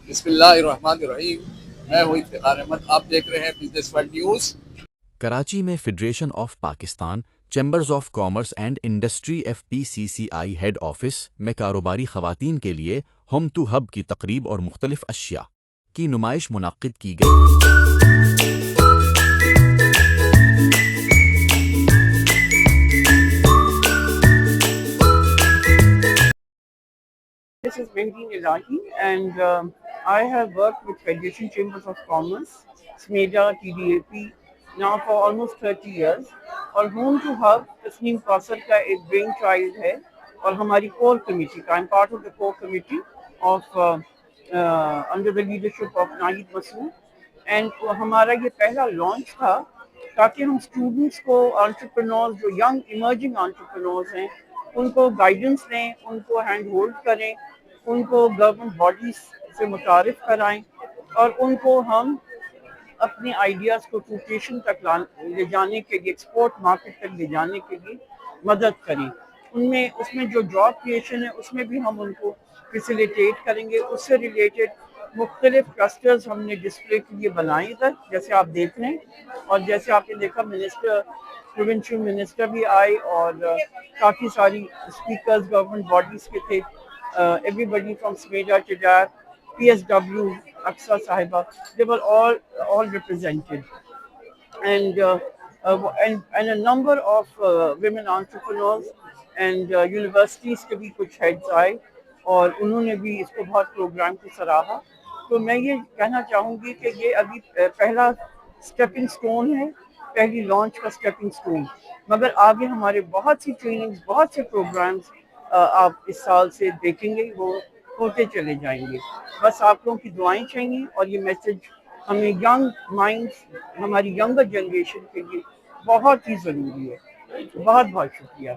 بسم اللہ الرحمن الرحیم. میں ہوں افتخار احمد. آپ دیکھ رہے ہیں بزنس ورلڈ نیوز. کراچی میں federation of Pakistan chambers of commerce and industry FPCCI head office میں کاروباری خواتین کے لیے ہوم ٹو ہب کی تقریب اور مختلف اشیاء کی نمائش منعقد کی گئی۔ This is Mehdi Nilahi, and I have worked with Federation Chambers of Commerce, SMEDA, TDAP, now for almost 30 years. اور Home to Hub تسنیم کوثر کا ایک برین چائلڈ ہے اور ہماری کور کمیٹی کا. I'm part of the core committee of under the leadership of Nahid Masood. And ہمارا یہ پہلا لانچ تھا تاکہ ہم اسٹوڈنٹس کو انٹرپرینورز جو ینگ ایمرجنگ انٹرپرینورز ہیں ان کو گائیڈنس دیں، ان کو ہینڈ ہولڈ کریں، ان کو گورنمنٹ باڈیز سے متعارف کرائیں اور ان کو ہم اپنے آئیڈیاز کو فروٹیشن تک لے جانے کے لیے، ایکسپورٹ مارکیٹ تک لے جانے کے لیے مدد کریں. اس میں جو جاب کریشن ہے اس میں بھی ہم ان کو فیسیلیٹیٹ کریں گے. اس سے ریلیٹڈ مختلف کلسٹرز ہم نے ڈسپلے کے لیے بنائے ادھر جیسے آپ دیکھ رہے ہیں. اور جیسے آپ نے دیکھا پروونشل منسٹر بھی آئے اور کافی ساری اسپیکرز گورنمنٹ باڈیز کے تھے. ایوری بڈی فرام سمیڈا ٹڈار PSW اقصا صاحبہ, they were all represented. And a number of women entrepreneurs and universities کے بھی کچھ ہیڈز آئے اور انہوں نے بھی اس کو بہت پروگرام کو سراہا. تو میں یہ کہنا چاہوں گی کہ یہ ابھی پہلا اسٹیپنگ سٹون ہے، پہلی لانچ کا اسٹیپنگ سٹون، مگر آگے ہمارے بہت سی ٹریننگز، بہت سے پروگرامز آپ اس سال سے دیکھیں گے، وہ ہوتے چلے جائیں گے. بس آپ لوگوں کی دعائیں چاہیے اور یہ میسج ہمیں ینگ مائنڈس، ہماری ینگر جنریشن کے لیے بہت ہی ضروری ہے. بہت بہت شکریہ.